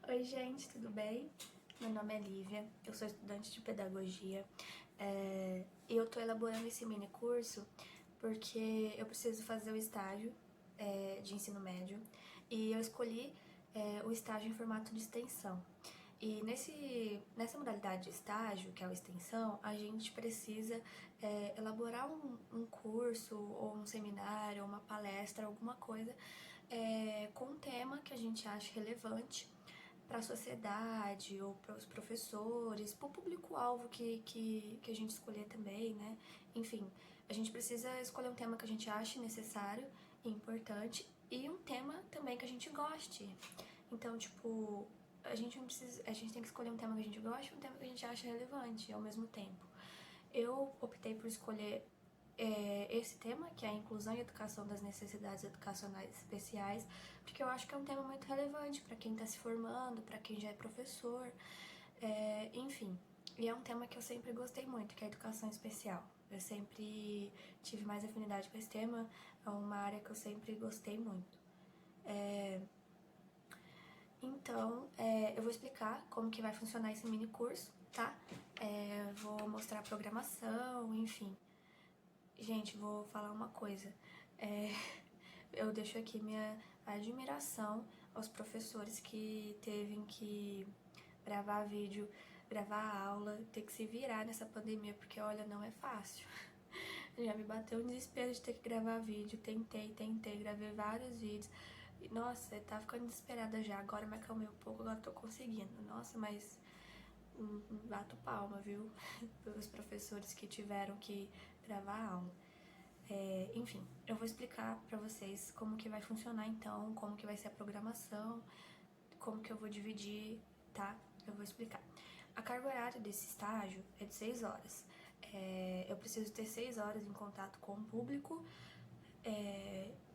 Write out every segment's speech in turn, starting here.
Oi gente, tudo bem? Meu nome é Lívia, eu sou estudante de pedagogia e eu tô elaborando esse mini curso porque eu preciso fazer o estágio de ensino médio e eu escolhi o estágio em formato de extensão. E nessa modalidade de estágio, que é a extensão, a gente precisa elaborar um curso, ou um seminário, ou uma palestra, alguma coisa com um tema que a gente acha relevante para a sociedade, ou para os professores, para o público-alvo que a gente escolher também, né? Enfim, a gente precisa escolher um tema que a gente ache necessário e importante e um tema também que a gente goste. Então, tipo, a gente tem que escolher um tema que a gente gosta e um tema que a gente acha relevante ao mesmo tempo. Eu optei por escolher esse tema, que é a inclusão e educação das necessidades educacionais especiais, porque eu acho que é um tema muito relevante para quem está se formando, para quem já é professor, enfim. E é um tema que eu sempre gostei muito, que é a educação especial. Eu sempre tive mais afinidade com esse tema, é uma área que eu sempre gostei muito. Então, eu vou explicar como que vai funcionar esse mini curso, tá? Vou mostrar a programação, enfim. Gente, vou falar uma coisa. Eu deixo aqui minha admiração aos professores que teve que gravar vídeo, gravar aula, ter que se virar nessa pandemia, porque olha, não é fácil. Já me bateu um desespero de ter que gravar vídeo, tentei, gravei vários vídeos. Nossa, eu tava ficando desesperada já, agora me acalmei um pouco, agora tô conseguindo. Nossa, mas bato palma, viu? Pelos professores que tiveram que gravar a aula. Enfim, eu vou explicar pra vocês como que vai funcionar então, como que vai ser a programação, como que eu vou dividir, tá? Eu vou explicar. A carga horária desse estágio é de 6 horas. Eu preciso ter 6 horas em contato com o público,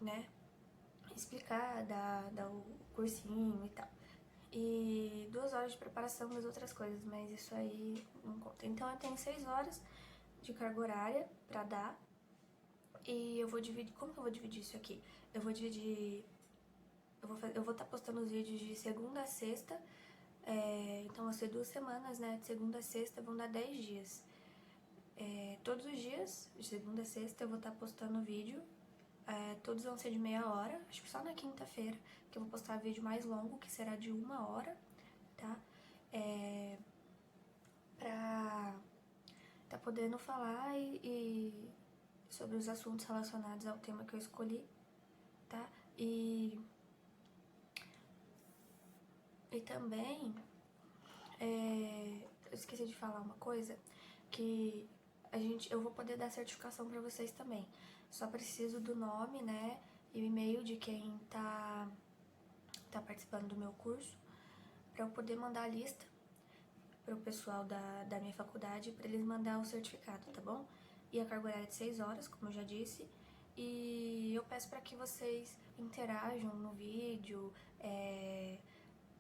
né? Explicar, dar o cursinho e tal. E 2 horas de preparação das outras coisas, mas isso aí não conta. Então eu tenho 6 horas de carga horária pra dar. E eu vou dividir. Como que eu vou dividir isso aqui? Eu vou dividir. Eu vou estar postando os vídeos de segunda a sexta. Então vai ser 2 semanas, né? De segunda a sexta vão dar 10 dias. Todos os dias, de segunda a sexta, eu vou estar postando vídeo. Todos vão ser de meia hora. Acho que só na quinta-feira que eu vou postar vídeo mais longo, que será de 1 hora, tá? Pra tá podendo falar sobre os assuntos relacionados ao tema que eu escolhi, tá? E também, eu esqueci de falar uma coisa, que eu vou poder dar certificação pra vocês também. Só preciso do nome, né, e o e-mail de quem tá participando do meu curso, pra eu poder mandar a lista pro pessoal da minha faculdade, pra eles mandar o certificado, tá bom? E a carga horária é de 6 horas, como eu já disse. E eu peço pra que vocês interajam no vídeo,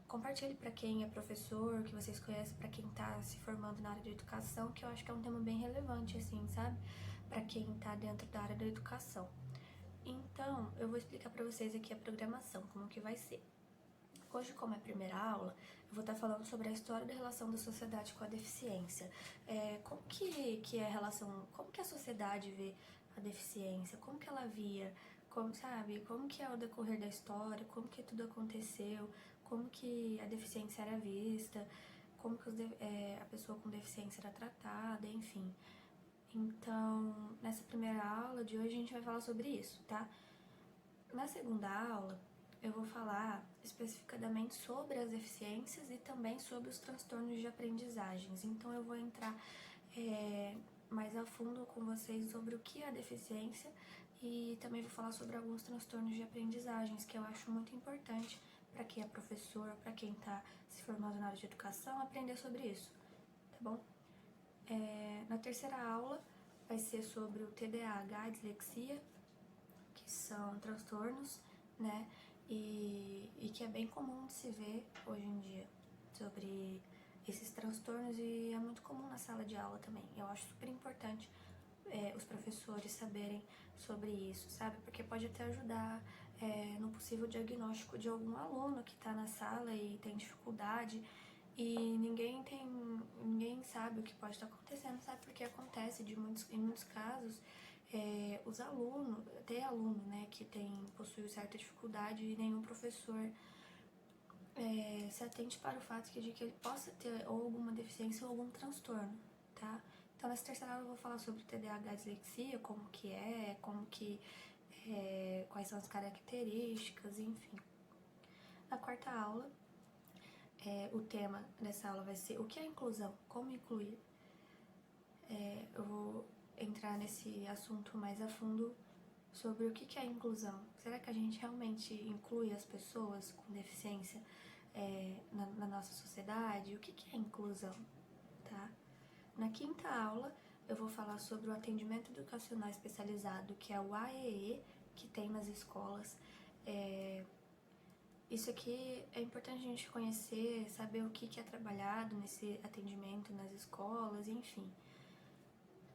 compartilhe para quem é professor, que vocês conhecem, para quem tá se formando na área de educação, que eu acho que é um tema bem relevante, assim, sabe? Para quem tá dentro da área da educação. Então, eu vou explicar para vocês aqui a programação, como que vai ser. Hoje, como é a primeira aula, eu vou estar falando sobre a história da relação da sociedade com a deficiência. Como que é a relação, como que a sociedade vê a deficiência, como que ela via, como, sabe, como que é o decorrer da história, como que tudo aconteceu, como que a deficiência era vista, como que a pessoa com deficiência era tratada, enfim. Então, nessa primeira aula de hoje a gente vai falar sobre isso, tá? Na segunda aula, eu vou falar especificadamente sobre as deficiências e também sobre os transtornos de aprendizagens. Então, eu vou entrar mais a fundo com vocês sobre o que é a deficiência e também vou falar sobre alguns transtornos de aprendizagens que eu acho muito importante para quem é professor, para quem está se formando na área de educação, aprender sobre isso, tá bom? Na terceira aula vai ser sobre o TDAH, a dislexia, que são transtornos, né? E que é bem comum de se ver hoje em dia sobre esses transtornos e é muito comum na sala de aula também. Eu acho super importante os professores saberem sobre isso, sabe? Porque pode até ajudar no possível diagnóstico de algum aluno que está na sala e tem dificuldade e ninguém sabe o que pode estar acontecendo, sabe? Porque acontece em muitos casos os alunos, tem aluno, né, que possui certa dificuldade e nenhum professor se atente para o fato de que ele possa ter ou alguma deficiência ou algum transtorno, tá? Então nessa terceira aula eu vou falar sobre TDAH, dislexia, quais são as características, enfim. Na quarta aula, o tema dessa aula vai ser o que é inclusão, como incluir. Eu vou entrar nesse assunto mais a fundo sobre o que é inclusão. Será que a gente realmente inclui as pessoas com deficiência na nossa sociedade? O que é inclusão, tá? Na quinta aula, eu vou falar sobre o atendimento educacional especializado, que é o AEE, que tem nas escolas. Isso aqui é importante a gente conhecer, saber o que é trabalhado nesse atendimento nas escolas, enfim.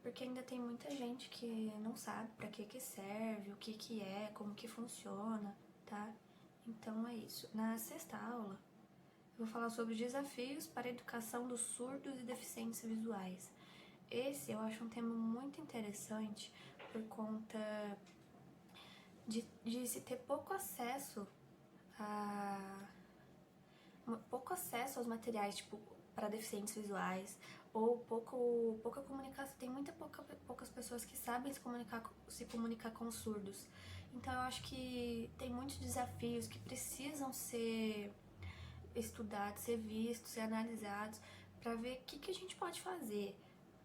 Porque ainda tem muita gente que não sabe para que serve, o que é, como que funciona, tá? Então é isso. Na sexta aula, eu vou falar sobre desafios para a educação dos surdos e deficientes visuais. Esse eu acho um tema muito interessante por conta de se ter pouco acesso aos materiais, tipo, para deficientes visuais, ou pouca comunicação. Tem poucas pessoas que sabem se comunicar com surdos. Então eu acho que tem muitos desafios que precisam ser estudados, ser vistos, ser analisados, para ver o que a gente pode fazer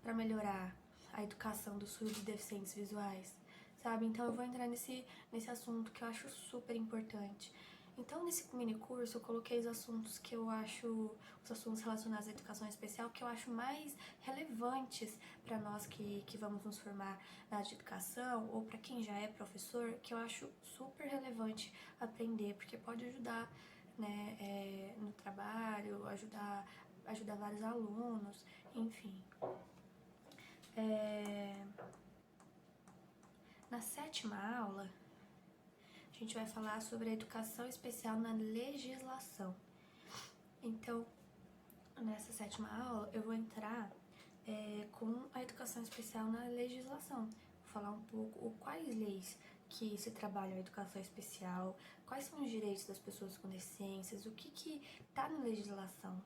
para melhorar a educação dos surdos e deficientes visuais, sabe? Então eu vou entrar nesse assunto que eu acho super importante. Então, nesse mini curso, eu coloquei os assuntos os assuntos relacionados à educação especial, que eu acho mais relevantes para nós que vamos nos formar na área de educação, ou para quem já é professor, que eu acho super relevante aprender, porque pode ajudar, né, no trabalho, ajudar vários alunos, enfim. Na sétima aula, a gente vai falar sobre a educação especial na legislação. Então, nessa sétima aula, eu vou entrar com a educação especial na legislação. Vou falar um pouco quais leis que se trabalham a educação especial, quais são os direitos das pessoas com deficiências, o que está na legislação,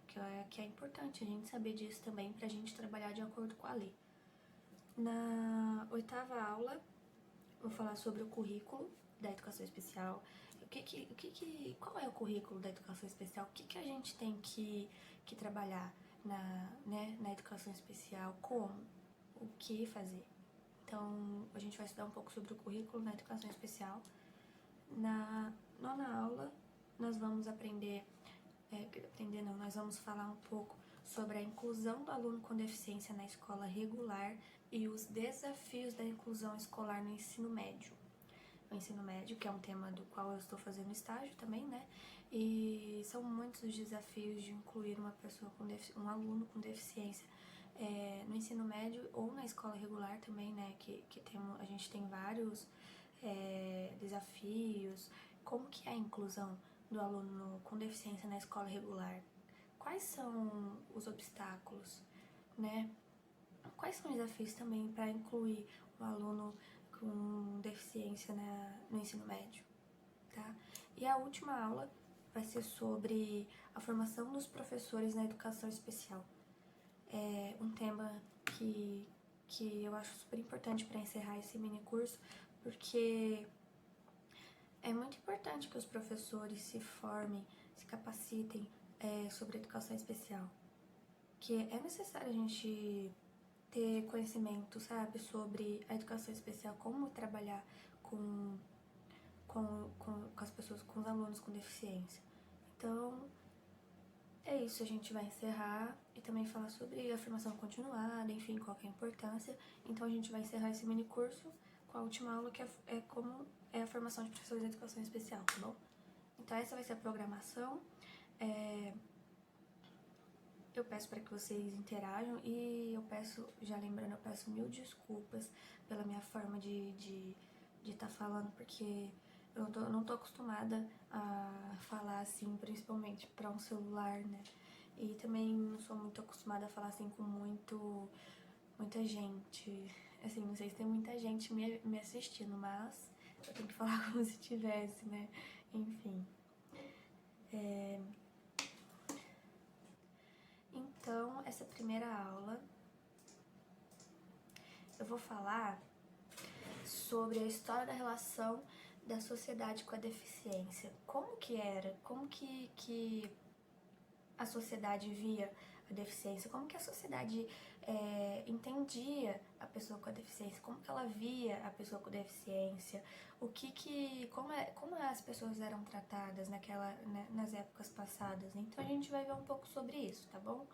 que é importante a gente saber disso também para a gente trabalhar de acordo com a lei. Na oitava aula, vou falar sobre o currículo da educação especial. Qual é o currículo da educação especial? O que a gente tem que trabalhar na educação especial? Como? O que fazer? Então, a gente vai estudar um pouco sobre o currículo na educação especial. Na nona aula, nós vamos nós vamos falar um pouco sobre a inclusão do aluno com deficiência na escola regular e os desafios da inclusão escolar no ensino médio. O ensino médio, que é um tema do qual eu estou fazendo estágio também, né? E são muitos os desafios de incluir um aluno com deficiência no ensino médio ou na escola regular também, né? A gente tem vários desafios. Como que é a inclusão do aluno com deficiência na escola regular? Quais são os obstáculos, né? Quais são os desafios também para incluir o aluno com deficiência no ensino médio, tá? E a última aula vai ser sobre a formação dos professores na educação especial. É um tema que eu acho super importante para encerrar esse mini curso, porque é muito importante que os professores se formem, se capacitem sobre educação especial. Que é necessário a gente ter conhecimento, sabe, sobre a educação especial, como trabalhar com as pessoas, com os alunos com deficiência. Então, é isso, a gente vai encerrar e também falar sobre a formação continuada, enfim, qual que é a importância. Então, a gente vai encerrar esse mini curso com a última aula, que é como é a formação de professores de educação especial, tá bom? Então, essa vai ser a programação. Eu peço para que vocês interajam e eu peço mil desculpas pela minha forma de estar falando, porque eu não tô acostumada a falar assim, principalmente pra um celular, né? E também não sou muito acostumada a falar assim com muita gente. Assim, não sei se tem muita gente me assistindo, mas eu tenho que falar como se tivesse, né? Enfim. Então, essa primeira aula eu vou falar sobre a história da relação da sociedade com a deficiência. Como que era? Como que a sociedade via a deficiência? Como que a sociedade entendia a pessoa com a deficiência? Como que ela via a pessoa com deficiência? Como as pessoas eram tratadas nas épocas passadas? Então a gente vai ver um pouco sobre isso, tá bom?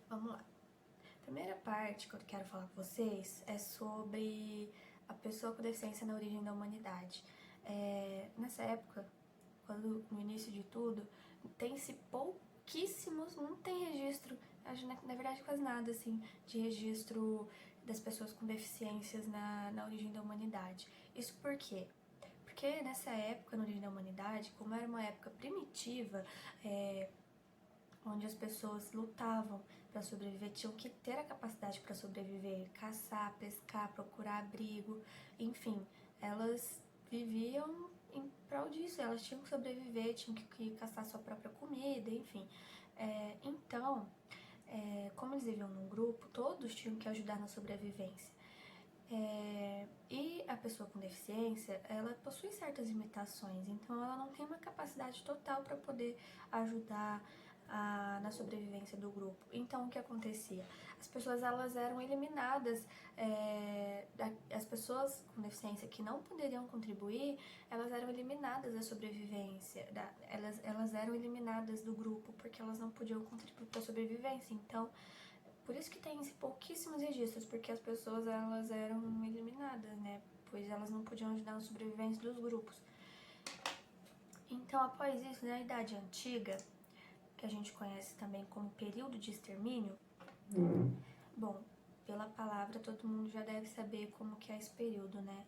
Vamos lá. A primeira parte que eu quero falar com vocês é sobre a pessoa com deficiência na origem da humanidade. Nessa época, no início de tudo, tem-se pouquíssimos, não tem registro, acho na verdade quase nada assim, de registro das pessoas com deficiências na origem da humanidade. Isso por quê? Porque nessa época, na origem da humanidade, como era uma época primitiva, onde as pessoas lutavam para sobreviver, tinham que ter a capacidade para sobreviver, caçar, pescar, procurar abrigo, enfim, elas viviam em prol disso, elas tinham que sobreviver, tinham que caçar sua própria comida, enfim. Então, como eles viviam num grupo, todos tinham que ajudar na sobrevivência. E a pessoa com deficiência, ela possui certas limitações, então ela não tem uma capacidade total para poder ajudar na sobrevivência do grupo. Então o que acontecia? As pessoas elas eram eliminadas, as pessoas com deficiência que não poderiam contribuir, elas eram eliminadas da sobrevivência, elas eram eliminadas do grupo porque elas não podiam contribuir para a sobrevivência. Então por isso que tem pouquíssimos registros, porque as pessoas elas eram eliminadas, né? Pois elas não podiam ajudar na sobrevivência dos grupos. Então, após isso, na Idade Antiga, que a gente conhece também como período de extermínio, bom, pela palavra todo mundo já deve saber como que é esse período, né?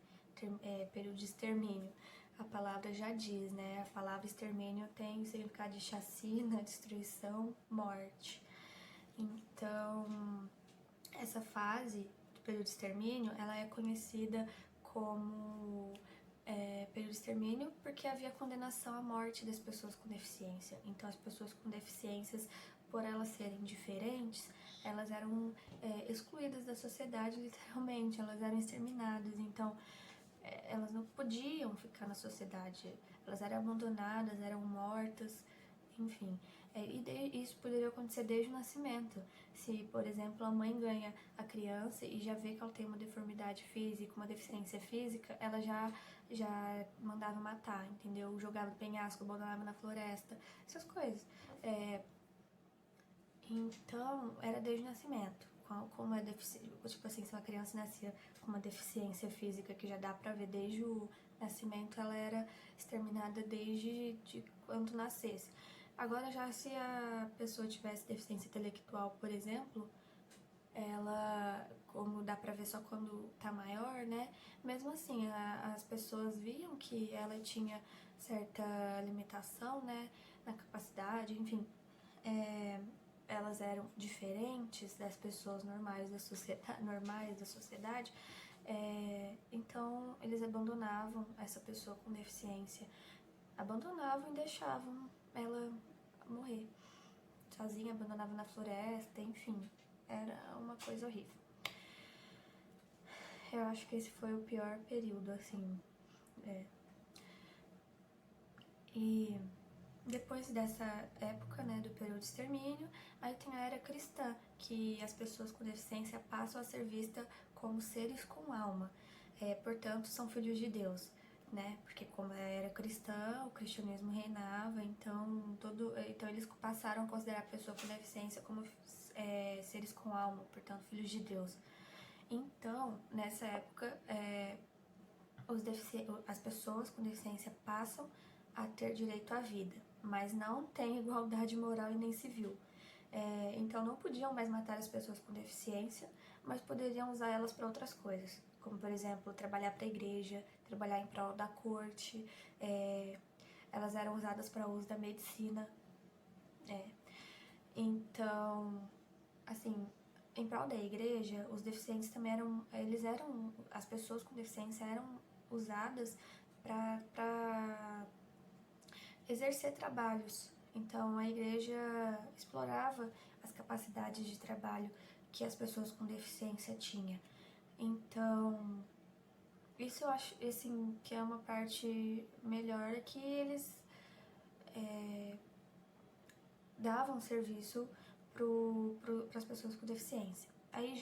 Período de extermínio. A palavra já diz, né? A palavra extermínio tem o significado de chacina, destruição, morte. Então, essa fase do período de extermínio, ela é conhecida como período de extermínio porque havia condenação à morte das pessoas com deficiência. Então, as pessoas com deficiências, por elas serem diferentes, elas eram excluídas da sociedade, literalmente, elas eram exterminadas. Então, elas não podiam ficar na sociedade, elas eram abandonadas, eram mortas, enfim. Isso poderia acontecer desde o nascimento. Se, por exemplo, a mãe ganha a criança e já vê que ela tem uma deformidade física, uma deficiência física, ela já mandava matar, entendeu? Jogava no penhasco, abandonava na floresta, essas coisas. Então, era desde o nascimento. Como é tipo assim, se uma criança nascia com uma deficiência física que já dá pra ver desde o nascimento, ela era exterminada desde quando nascesse. Agora, já se a pessoa tivesse deficiência intelectual, por exemplo, ela, como dá pra ver só quando tá maior, né? Mesmo assim, as pessoas viam que ela tinha certa limitação, né? Na capacidade, enfim. Elas eram diferentes das pessoas normais da sociedade, então eles abandonavam essa pessoa com deficiência, abandonavam e deixavam ela morrer sozinha, abandonavam na floresta, enfim, era uma coisa horrível. Eu acho que esse foi o pior período, assim. E depois dessa época, né, do período de extermínio, aí tem a era cristã, que as pessoas com deficiência passam a ser vistas como seres com alma, portanto são filhos de Deus, né, porque como era cristã, o cristianismo reinava, então eles passaram a considerar a pessoa com deficiência como seres com alma, portanto filhos de Deus. Então, nessa época, as pessoas com deficiência passam a ter direito à vida, mas não tem igualdade moral e nem civil. Então não podiam mais matar as pessoas com deficiência, mas poderiam usar elas para outras coisas. como por exemplo, trabalhar para a igreja, trabalhar em prol da corte, elas eram usadas para uso da medicina, Então, assim, em prol da igreja, os deficientes também as pessoas com deficiência eram usadas para exercer trabalhos. Então, a igreja explorava as capacidades de trabalho que as pessoas com deficiência tinham. Então, isso eu acho, assim, que é uma parte melhor, é que eles davam serviço para as pessoas com deficiência. Aí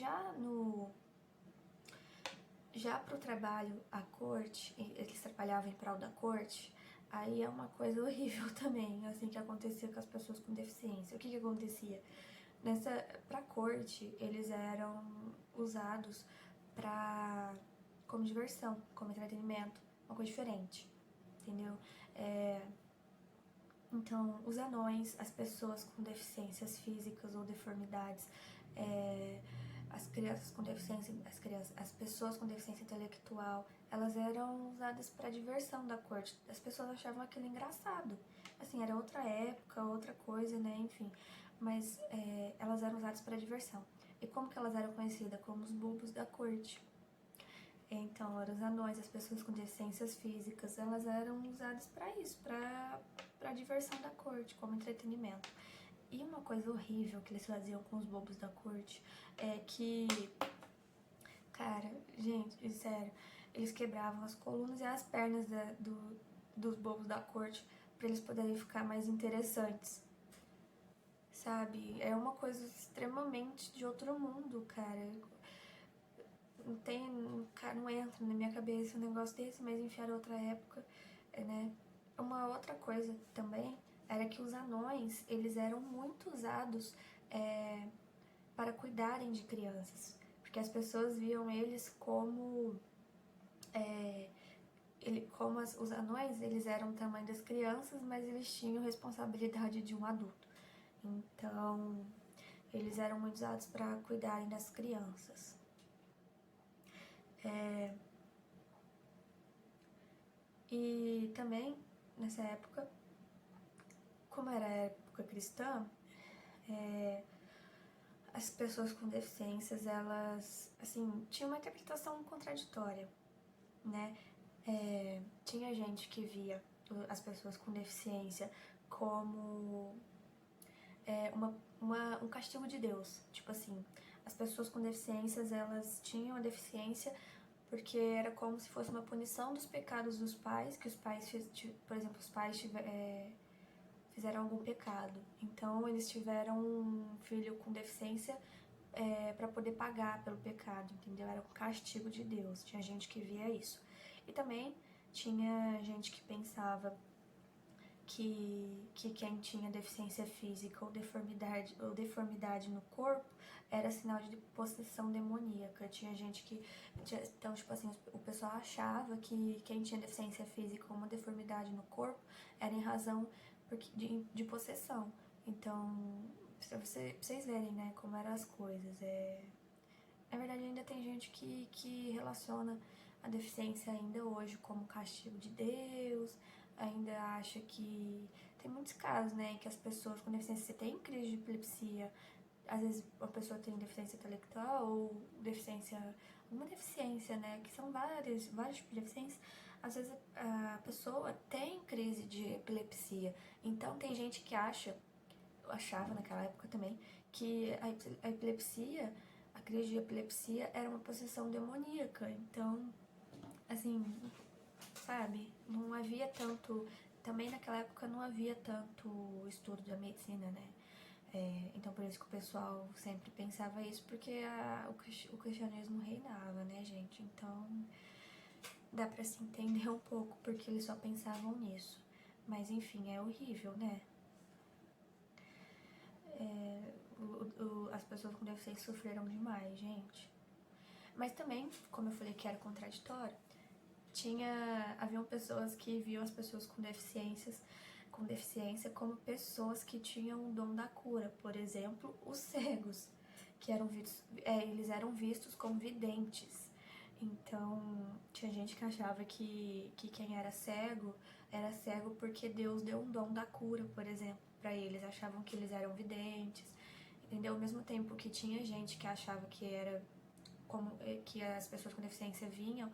já pro trabalho à corte, eles trabalhavam em prol da corte, aí é uma coisa horrível também, assim, que acontecia com as pessoas com deficiência. O que acontecia? Pra corte, eles eram usados como diversão, como entretenimento, uma coisa diferente, entendeu? Então, os anões, as pessoas com deficiências físicas ou deformidades, as crianças com deficiência, as pessoas com deficiência intelectual, elas eram usadas para diversão da corte. As pessoas achavam aquilo engraçado. Assim, era outra época, outra coisa, né? Enfim, mas elas eram usadas para diversão. E como que elas eram conhecidas? Como os bobos da corte. Então, eram os anões, as pessoas com deficiências físicas, elas eram usadas para isso, para diversão da corte, como entretenimento. E uma coisa horrível que eles faziam com os bobos da corte é que, cara, gente, sério, eles quebravam as colunas e as pernas dos bobos da corte para eles poderem ficar mais interessantes. Sabe? É uma coisa extremamente de outro mundo, cara. Não entra na minha cabeça um negócio desse, mas enfim, era outra época, né? Uma outra coisa também era que os anões, eles eram muito usados para cuidarem de crianças, porque as pessoas viam eles como os anões, eles eram o tamanho das crianças, mas eles tinham responsabilidade de um adulto. Então, eles eram muito usados para cuidarem das crianças. E também, nessa época, como era a época cristã, as pessoas com deficiências, elas, assim, tinham uma interpretação contraditória, né? Tinha gente que via as pessoas com deficiência como um castigo de Deus. Tipo assim, as pessoas com deficiências, elas tinham a deficiência porque era como se fosse uma punição dos pecados dos pais, que os pais, por exemplo, os pais fizeram algum pecado. Então, eles tiveram um filho com deficiência para poder pagar pelo pecado, entendeu? Era um castigo de Deus. Tinha gente que via isso. E também tinha gente que pensava que quem tinha deficiência física ou deformidade no corpo era sinal de possessão demoníaca. Tinha gente que... Então, tipo assim, o pessoal achava que quem tinha deficiência física ou uma deformidade no corpo era em razão de possessão. Então, pra vocês verem, né, como eram as coisas. Na verdade, ainda tem gente que relaciona a deficiência ainda hoje como castigo de Deus, ainda acha que... Tem muitos casos, né, que as pessoas com deficiência têm crise de epilepsia, às vezes a pessoa tem deficiência intelectual ou uma deficiência, né, que são vários tipos de deficiência. Às vezes a pessoa tem crise de epilepsia, então tem gente que achava naquela época também, que a epilepsia, a crise de epilepsia era uma possessão demoníaca. Então, assim, sabe, não havia tanto... Também naquela época não havia tanto estudo da medicina, né? Então por isso que o pessoal sempre pensava isso, porque o cristianismo reinava, né, gente? Então dá pra se entender um pouco porque eles só pensavam nisso. Mas enfim, é horrível, né? As pessoas com deficiência sofreram demais, gente. Mas também, como eu falei que era contraditório, haviam pessoas que viam as pessoas com deficiência como pessoas que tinham o dom da cura. Por exemplo, os cegos, que eles eram vistos como videntes. Então, tinha gente que achava que quem era cego porque Deus deu um dom da cura, por exemplo, pra eles. Achavam que eles eram videntes, entendeu? Ao mesmo tempo que tinha gente que achava que era como que as pessoas com deficiência vinham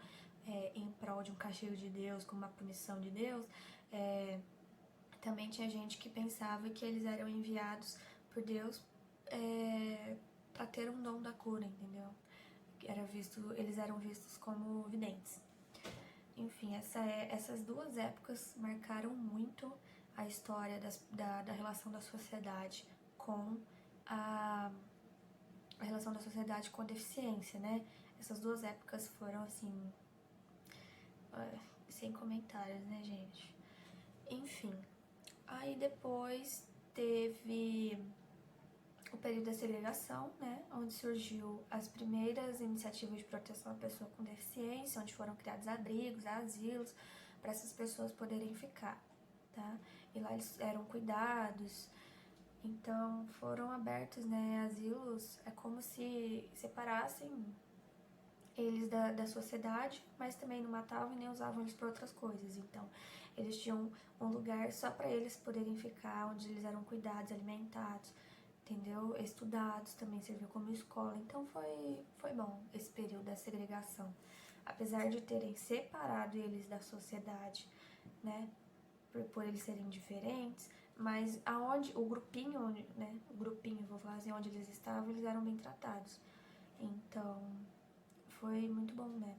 em prol de um castigo de Deus, como uma punição de Deus, também tinha gente que pensava que eles eram enviados por Deus para ter um dom da cura, entendeu? Eles eram vistos como videntes. Enfim, essas duas épocas marcaram muito a história da relação da sociedade com a relação da sociedade com a deficiência, né? Essas duas épocas foram, assim, sem comentários, né, gente? Enfim, aí depois teve o período da segregação, né, onde surgiu as primeiras iniciativas de proteção à pessoa com deficiência, onde foram criados abrigos, asilos, para essas pessoas poderem ficar, tá? E lá eles eram cuidados, então foram abertos, né, asilos, é como se separassem eles da sociedade, mas também não matavam e nem usavam eles para outras coisas. Então, eles tinham um lugar só para eles poderem ficar, onde eles eram cuidados, alimentados, entendeu? Estudados, também serviu como escola. Então, foi bom esse período da segregação. Apesar de terem separado eles da sociedade, né, por eles serem diferentes, mas aonde o grupinho, né, vou falar assim, onde eles estavam, eles eram bem tratados. Então, foi muito bom, né?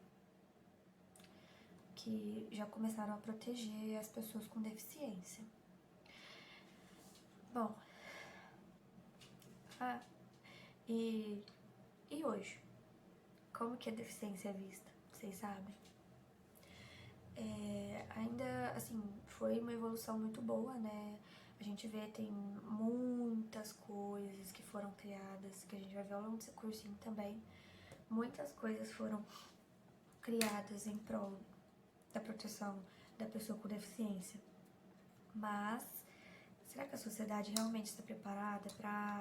Que já começaram a proteger as pessoas com deficiência. Bom, e hoje? Como que a deficiência é vista? Vocês sabem? Ainda, assim, foi uma evolução muito boa, né? A gente vê, tem muitas coisas que foram criadas, que a gente vai ver ao longo desse cursinho também. Muitas coisas foram criadas em prol da proteção da pessoa com deficiência. Mas será que a sociedade realmente está preparada para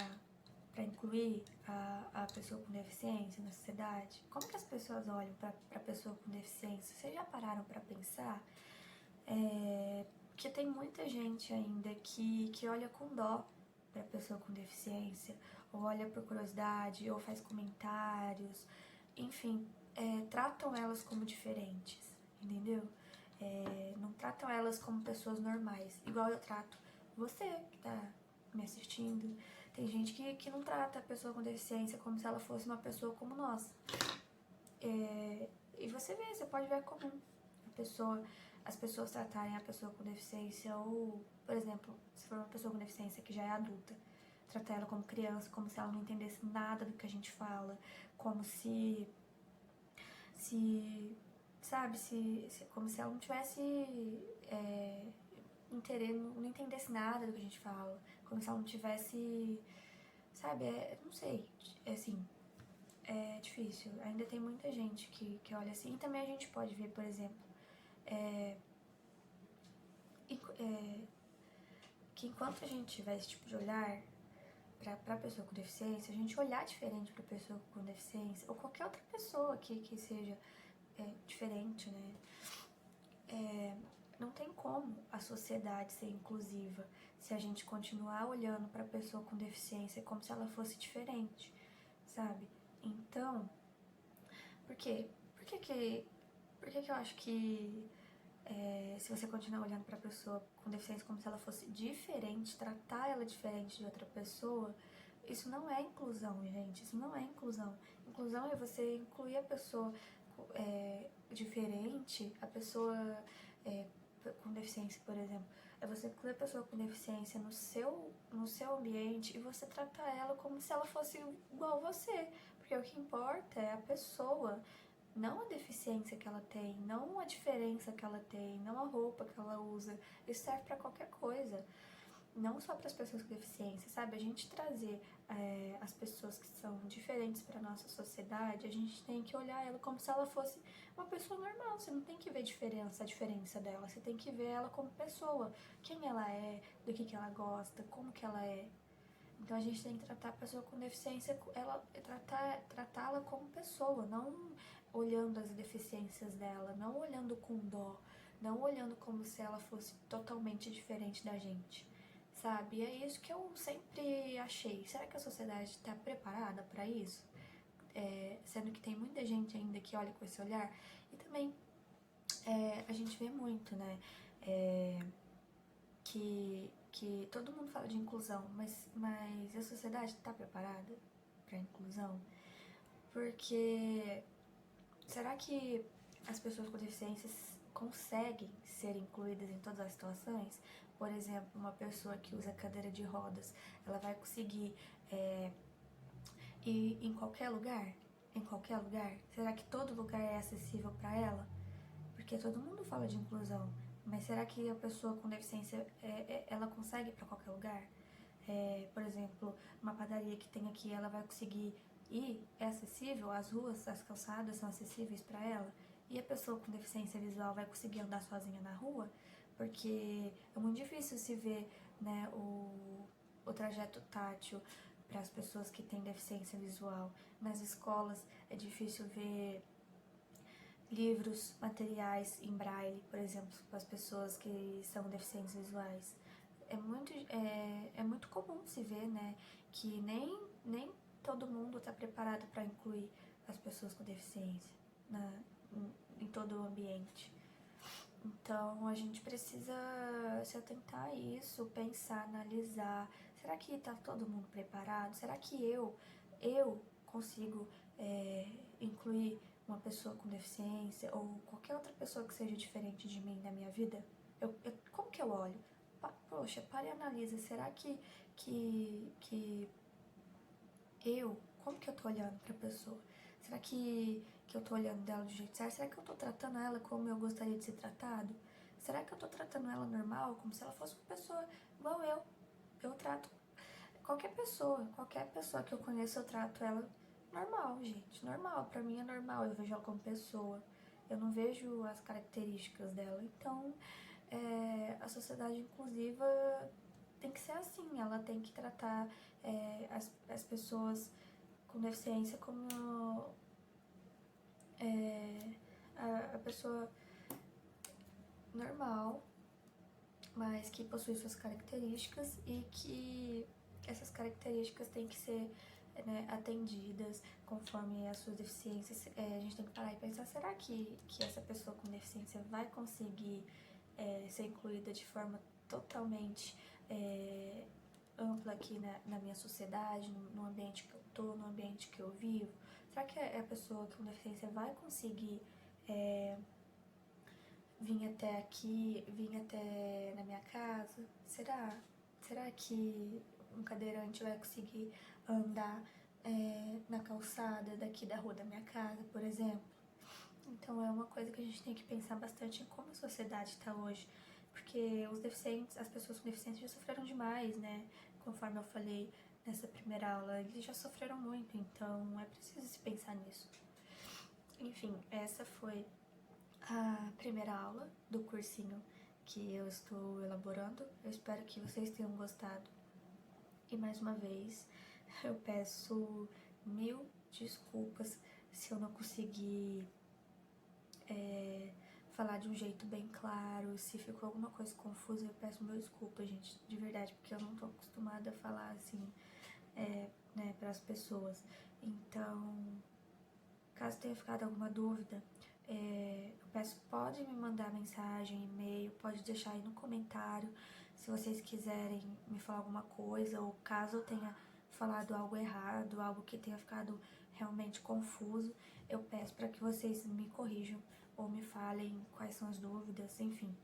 incluir a pessoa com deficiência na sociedade? Como que as pessoas olham para a pessoa com deficiência? Vocês já pararam para pensar? Porque tem muita gente ainda que olha com dó para a pessoa com deficiência, ou olha por curiosidade, ou faz comentários, enfim, tratam elas como diferentes, entendeu? Não tratam elas como pessoas normais, igual eu trato você que tá me assistindo. Tem gente que não trata a pessoa com deficiência como se ela fosse uma pessoa como nós. E você pode ver comum as pessoas tratarem a pessoa com deficiência, ou, por exemplo, se for uma pessoa com deficiência que já é adulta, tratar ela como criança, como se ela não entendesse nada do que a gente fala, como se sabe, como se ela não tivesse não entendesse nada do que a gente fala, como se ela não tivesse, sabe, não sei, assim, é difícil. Ainda tem muita gente que olha assim. E também a gente pode ver, por exemplo, que enquanto a gente tiver esse tipo de olhar pra pessoa com deficiência, a gente olhar diferente pra pessoa com deficiência, ou qualquer outra pessoa que seja diferente, né? Não tem como a sociedade ser inclusiva se a gente continuar olhando pra pessoa com deficiência como se ela fosse diferente, sabe? Então, por quê? Por que eu acho que se você continuar olhando pra pessoa com deficiência como se ela fosse diferente, tratar ela diferente de outra pessoa, isso não é inclusão, gente. Isso não é inclusão. Inclusão é você incluir a pessoa diferente, a pessoa com deficiência, por exemplo. É você incluir a pessoa com deficiência no seu ambiente e você tratar ela como se ela fosse igual a você. Porque o que importa é a pessoa, não a deficiência que ela tem, não a diferença que ela tem, não a roupa que ela usa. Isso serve pra qualquer coisa, não só para as pessoas com deficiência, sabe? A gente trazer as pessoas que são diferentes para nossa sociedade, a gente tem que olhar ela como se ela fosse uma pessoa normal. Você não tem que ver a diferença dela, você tem que ver ela como pessoa, quem ela é, do que ela gosta, como que ela é. Então a gente tem que tratar a pessoa com deficiência, tratá-la como pessoa, não olhando as deficiências dela, não olhando com dó, não olhando como se ela fosse totalmente diferente da gente, sabe? E é isso que eu sempre achei. Será que a sociedade está preparada para isso? Sendo que tem muita gente ainda que olha com esse olhar. E também a gente vê muito, né? Que todo mundo fala de inclusão, mas a sociedade está preparada para inclusão? Porque será que as pessoas com deficiências conseguem ser incluídas em todas as situações? Por exemplo, uma pessoa que usa cadeira de rodas, ela vai conseguir ir em qualquer lugar? Em qualquer lugar? Será que todo lugar é acessível para ela? Porque todo mundo fala de inclusão, mas será que a pessoa com deficiência, ela consegue ir para qualquer lugar? Por exemplo, uma padaria que tem aqui, ela vai conseguir ir? É acessível? As ruas, as calçadas são acessíveis para ela? E a pessoa com deficiência visual vai conseguir andar sozinha na rua? Porque é muito difícil se ver, né, o trajeto tátil para as pessoas que têm deficiência visual. Nas escolas é difícil ver livros, materiais em braille, por exemplo, para as pessoas que são deficientes visuais. É muito comum se ver, né, que nem todo mundo está preparado para incluir as pessoas com deficiência em todo o ambiente. Então, a gente precisa se atentar a isso, pensar, analisar. Será que está todo mundo preparado? Será que eu consigo incluir uma pessoa com deficiência ou qualquer outra pessoa que seja diferente de mim na minha vida? Como que eu olho? Poxa, para e analisa. Será que como que eu tô olhando pra pessoa? Será que eu tô olhando dela do jeito certo? Será que eu tô tratando ela como eu gostaria de ser tratado? Será que eu tô tratando ela normal, como se ela fosse uma pessoa igual eu? Eu trato qualquer pessoa que eu conheço, eu trato ela normal, gente, normal. Pra mim é normal, eu vejo ela como pessoa. Eu não vejo as características dela. Então, a sociedade inclusiva tem que ser assim, ela tem que tratar as pessoas com deficiência como a pessoa normal, mas que possui suas características e que essas características têm que ser, né, atendidas conforme as suas deficiências. A gente tem que parar e pensar, será que essa pessoa com deficiência vai conseguir ser incluída de forma totalmente ampla aqui na minha sociedade, no ambiente que eu tô, no ambiente que eu vivo? Será que a pessoa com deficiência vai conseguir vir até aqui, vir até na minha casa? Será? Será que um cadeirante vai conseguir andar na calçada daqui da rua da minha casa, por exemplo? Então é uma coisa que a gente tem que pensar bastante em como a sociedade está hoje, porque os deficientes, as pessoas com deficiência já sofreram demais, né? Conforme eu falei nessa primeira aula, eles já sofreram muito, então é preciso se pensar nisso. Enfim, essa foi a primeira aula do cursinho que eu estou elaborando. Eu espero que vocês tenham gostado. E mais uma vez, eu peço mil desculpas se eu não conseguir falar de um jeito bem claro. Se ficou alguma coisa confusa, eu peço mil desculpas, gente, de verdade, porque eu não tô acostumada a falar assim, né, para as pessoas. Então, caso tenha ficado alguma dúvida, eu peço, pode me mandar mensagem, e-mail, pode deixar aí no comentário se vocês quiserem me falar alguma coisa, ou caso eu tenha falado algo errado, algo que tenha ficado realmente confuso, eu peço para que vocês me corrijam ou me falem quais são as dúvidas, enfim.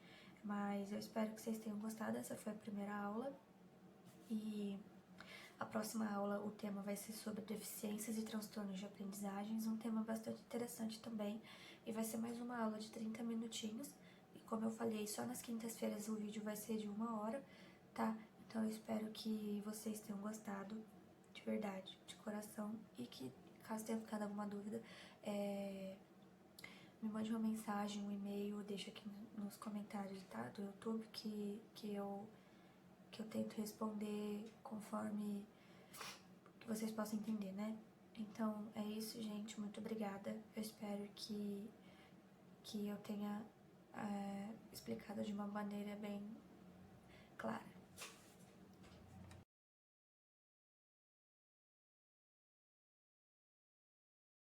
Mas eu espero que vocês tenham gostado. Essa foi a primeira aula e a próxima aula, o tema vai ser sobre deficiências e transtornos de aprendizagens, um tema bastante interessante também, e vai ser mais uma aula de 30 minutinhos, e como eu falei, só nas quintas-feiras o vídeo vai ser de 1 hora, tá? Então eu espero que vocês tenham gostado, de verdade, de coração, e que, caso tenha ficado alguma dúvida, me mande uma mensagem, um e-mail, deixa aqui nos comentários, tá? Do YouTube, que eu tento responder conforme que vocês possam entender, né? Então é isso, gente. Muito obrigada. Eu espero que eu tenha explicado de uma maneira bem clara.